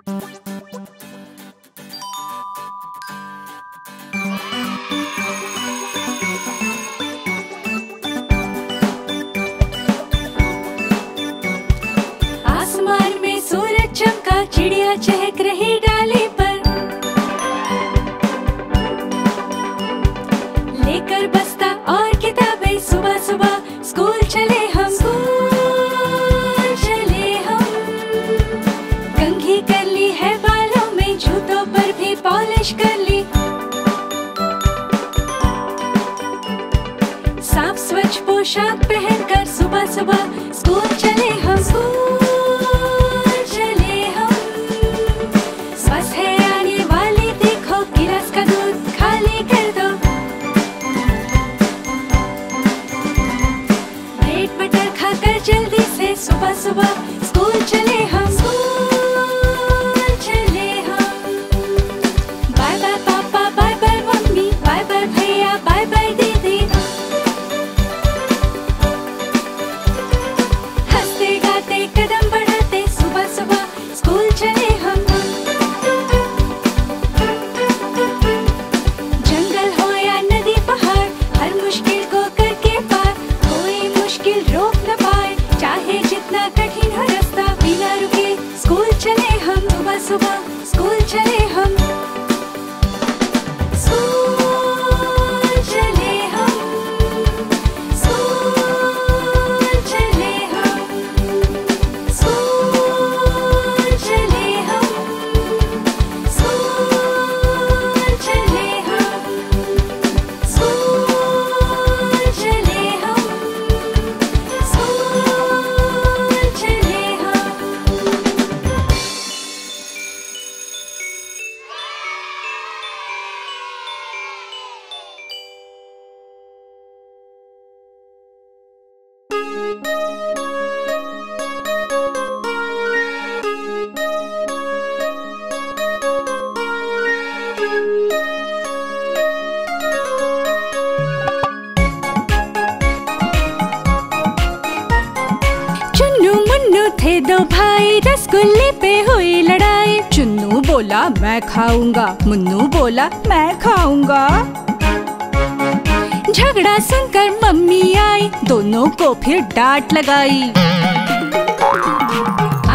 आसमान में सूरज चमका, चिड़िया चहक रही डाली पर। लेकर बस्ता और किताबें सुबह सुबह स्कूल चले हम। स्कूल चले हम। कंघी कर ली है बालों में, जूतों पर भी पॉलिश कर ली। साफ स्वच्छ पोशाक पहनकर सुबह सुबह स्कूल चले हम। स्कूल चले हम। बस है आने वाली, देखो गिलास का दूध खाली कर दो। ब्रेड बटर खाकर जल्दी से सुबह सुबह स्कूल चले हम। स्कूल चले हम। Bye bye papa, bye bye mummy, bye bye भैया, बाय बाय दीदी। हंसते गाते कदम बढ़ाते सुबह सुबह स्कूल चले हम। जंगल हो या नदी पहाड़, हर मुश्किल को करके पार। कोई मुश्किल रोक न पाए, चाहे जितना कठिन हो रास्ता। बिना रुके स्कूल चले हम। सुबह सुबह स्कूल चले हम। स्कूल चले हम। स्कूल चले हम। स्कूल चले हम। स्कूल चले हम। स्कूल चले हम। स्कूल चले हम। चुन्नू मुन्नू थे दो भाई, रसगुल्ले पे हुई लड़ाई। चुन्नू बोला मैं खाऊंगा, मुन्नू बोला मैं खाऊंगा। झगड़ा सुनकर मम्मी आई, दोनों को फिर डांट लगाई।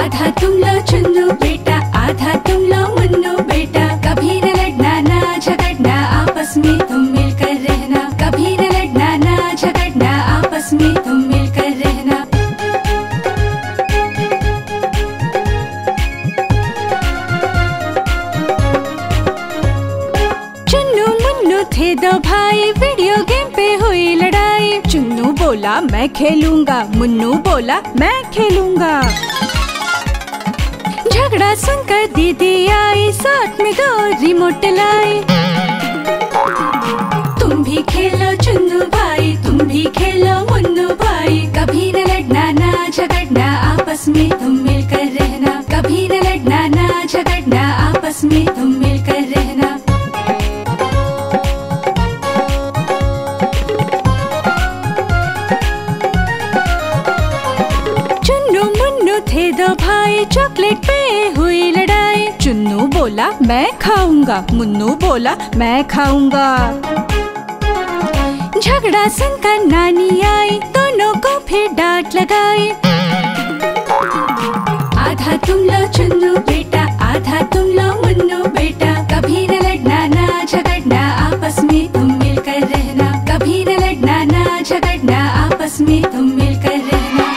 आधा तुम लो चुन्नू बेटा, आधा तुम लो मुन्नू बेटा। कभी न लड़ना ना झगड़ना, आपस में तुम मिलकर रहना। कभी न लड़ना ना झगड़ना, आपस में तुम मिलकर रहना। चुन्नू मुन्नू थे दो भाई, वीडियो गेम पे हुई लड़ाई। चुन्नू बोला मैं खेलूंगा, मुन्नू बोला मैं खेलूंगा। झगड़ा सुनकर दीदी आई, साथ में दो रिमोट लाई। तुम भी खेलो चुन्नू भाई, तुम भी खेलो मुन्नू भाई। कभी न लड़ना ना झगड़ना, आपस में तुम मिलकर रहना। कभी न लड़ना ना झगड़ना, आपस में तुम मिलकर रहना। चुन्नू मुन्नू थे दो भाई, चॉकलेट पे हुई लड़ाई। चुन्नू बोला मैं खाऊंगा, मुन्नू बोला मैं खाऊंगा। झगड़ा सुनकर नानी आई, दोनों को फिर डांट लगाई। आधा तुम लो चुन्नू बेटा, आधा तुम लो मुन्नू बेटा। कभी न लड़ना ना झगड़ना, आपस में तुम मिलकर रहना। कभी न लड़ना ना झगड़ना, आपस में तुम मिलकर रहना।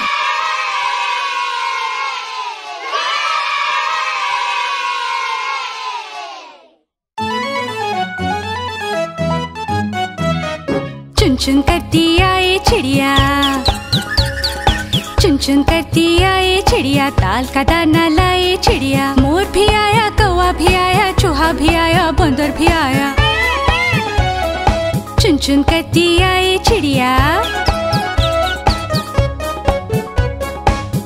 चुन चुन करती आए चिड़िया, चुन चुन करती आए चिड़िया। दाल का दाना लाए चिड़िया। मोर भी आया, कौवा भी आया, चूहा भी आया, बंदर भी आया। चुन चुन करती आए चिड़िया।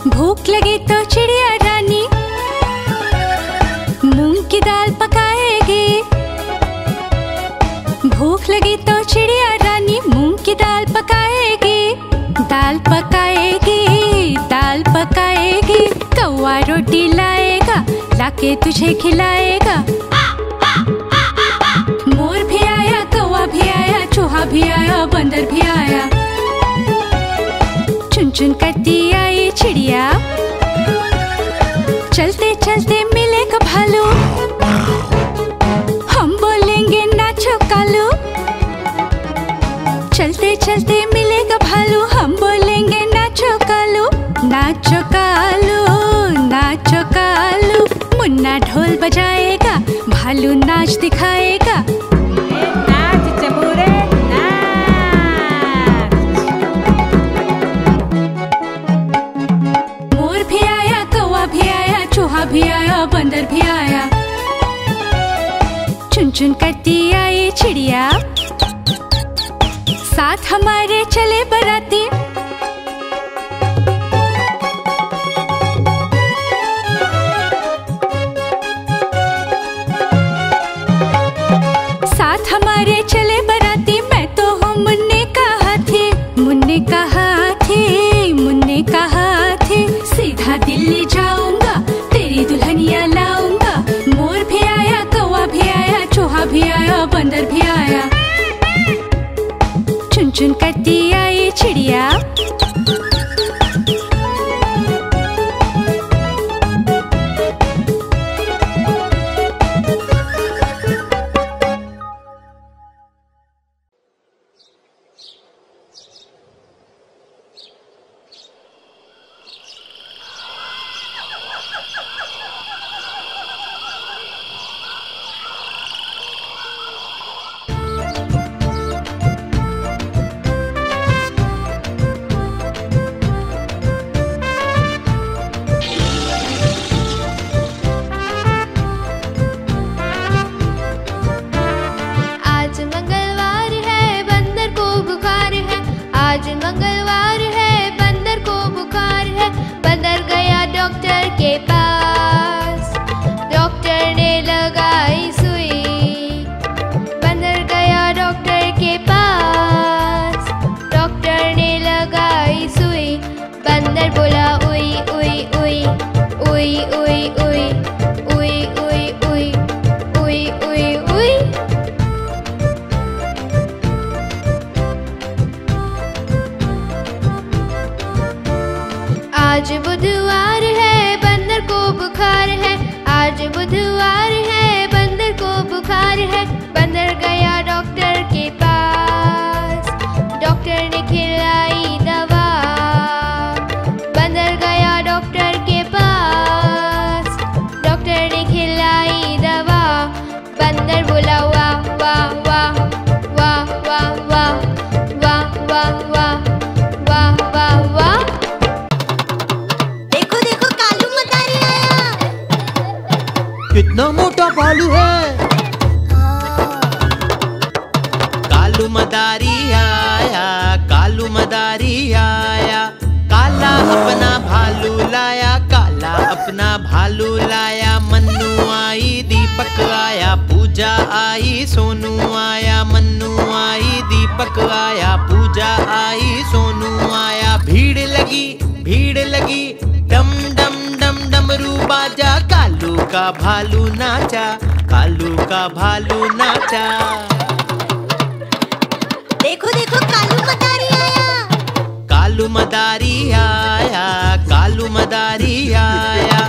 भूख लगी तो चिड़िया रानी मूंग की दाल पकाएगी। भूख लगी तो चिड़िया रानी मूंग की दाल पकाएगी। दाल पकाएगी, दाल पकाएगी। कौवा रोटी लाएगा, लाके तुझे खिलाएगा। मोर भी आया, कौवा भी आया, चूहा भी आया, बंदर भी आया। चुन चुन करती आई चिड़िया, चलते चलते मिलेगा भालू। हम बोलेंगे नाचो कालू। चलते चलते मिलेगा भालू, हम बोलेंगे नाचो कालू। नाचो कालू, नाचो कालू। मुन्ना ढोल बजाएगा, भालू नाच दिखाएगा। नाच चबूरे नाच। मोर भी आया, कौवा भी आया, चूहा भी आया, बंदर भी आया। चुन चुन करती आई चिड़िया, साथ हमारे चले बराती। साथ हमारे चले बराती। मैं तो हूँ मुन्ने का हाथी, मुन्ने का हाथी, मुन्ने का हाथी। सीधा दिल्ली जाऊंगा, तेरी दुल्हनिया लाऊंगा। मोर भी आया, कौवा भी आया, चूहा भी आया, बंदर भी आया। चुन चुन करती आई चिड़िया, आज बुधवार है, बंदर को बुखार है। आज बुधवार है, बंदर को बुखार है। बंदर गया डॉक्टर के पास, डॉक्टर ने खिलाई दवा। बंदर गया डॉक्टर के पास, डॉक्टर ने खिलाई दवा। बंदर बोला वाह वाह वाह वाह वाह वाह वाह वाह वाह वाह वाह वाह। कितना मोटा भालू है। कालू मदारी आया, कालू मदारी आया। काला अपना भालू लाया, काला अपना भालू लाया। मन्नू आई, दीपक आया, पूजा आई, सोनू आया। मन्नू आई, दीपक आया, पूजा आई, सोनू आया। भीड़ लगी, भीड़ लगी, डम डम डम डमरू बाजा। कालू का भालू नाचा, कालू का भालू नाचा। देखो देखो कालू मदारी आया। कालू मदारी आया, कालू मदारी आया।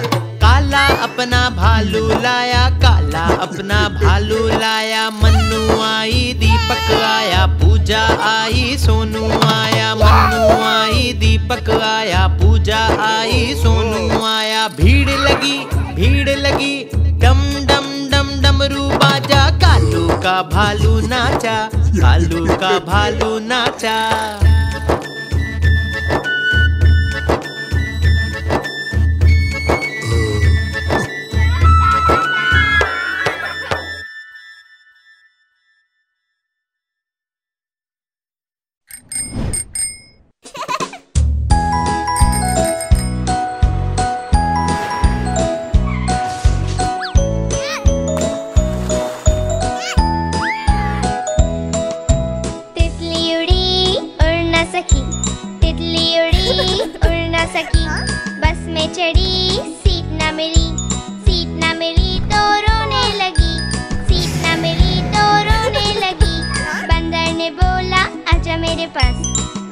काला अपना भालू लाया, काला अपना भालू लाया। मन्नू आई, दीपक आया, पूजा आई, सोनू आया। मन्नू आई, दीपक आया, पूजा आई, सोनू आया। भीड़ लगी, भीड़ लगी, डम डम डम डमरू बाजा। कालू का भालू नाचा, कालू का भालू नाचा। तितली उड़ी और पास।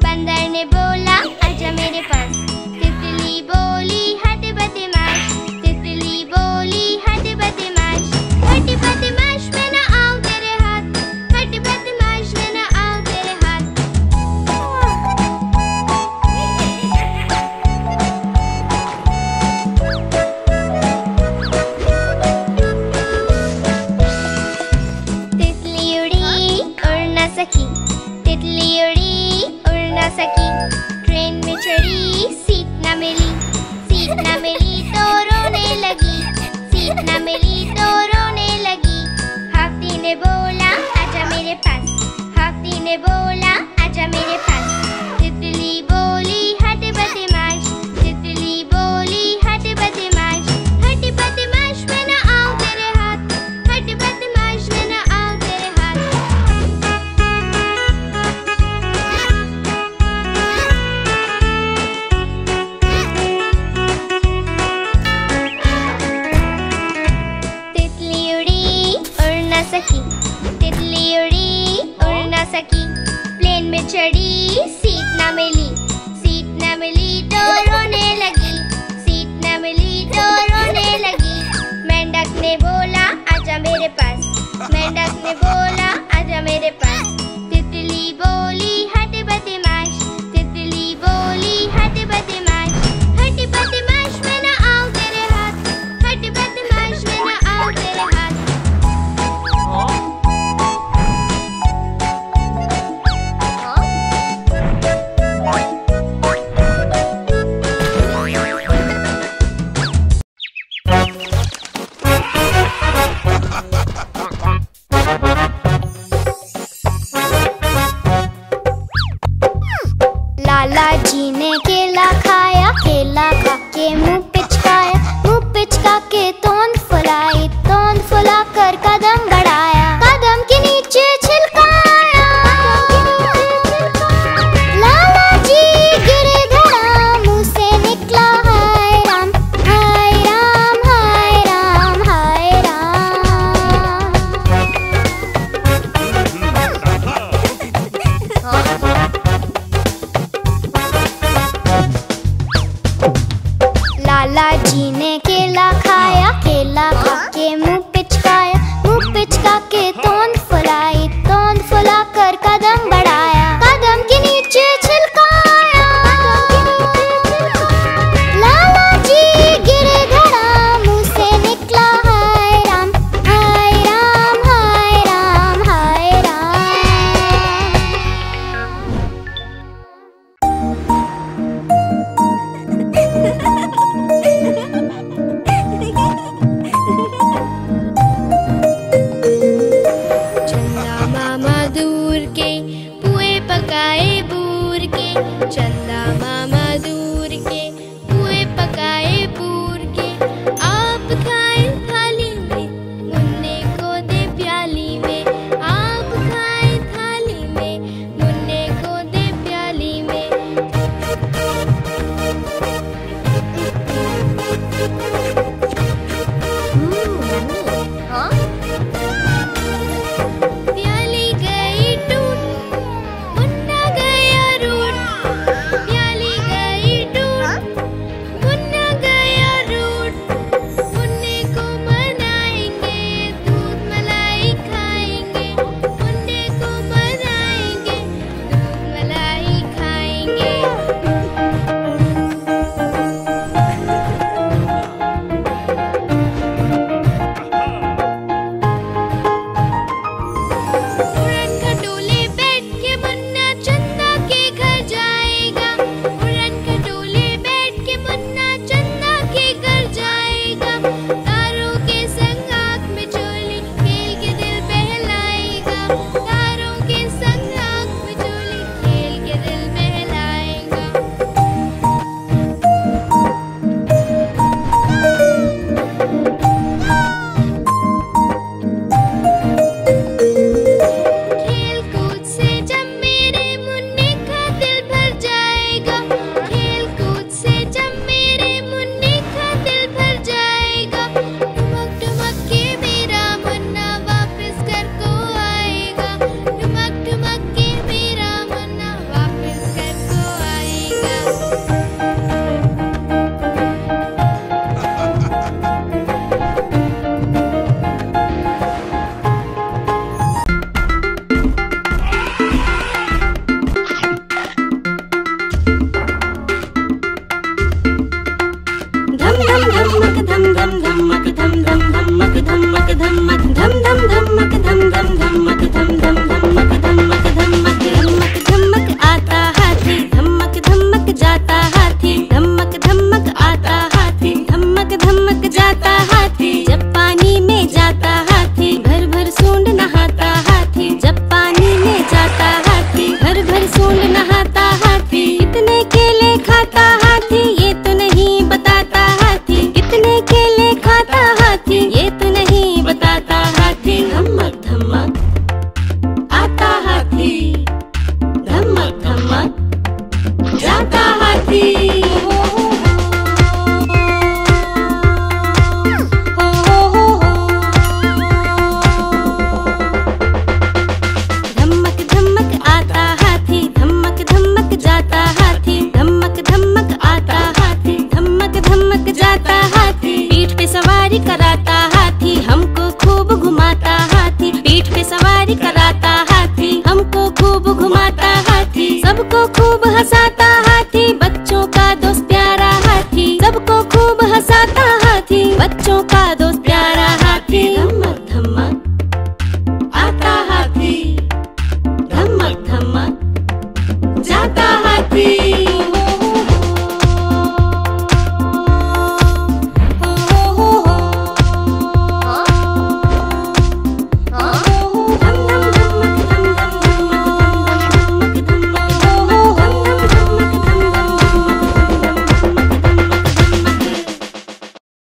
बंदर ने बोला आजा मेरे पास। तितली बोली हट बदमाश। तितली बोली हट बदमाश। हट बदमाश मैं ना आऊं तेरे हाथ। हट बदमाश मैं ना आऊं तेरे हाथ। तितली उड़ी उड़ ना सकी। तितली उड़ी उड़ ना सकी। ट्रेन में चढ़ी सीट ना मिली। सीट ना मिली तो रोने लगी। सीट ना मिली तो रोने लगी। हाथी ने बोला आजा मेरे पास। हाथी ने बोला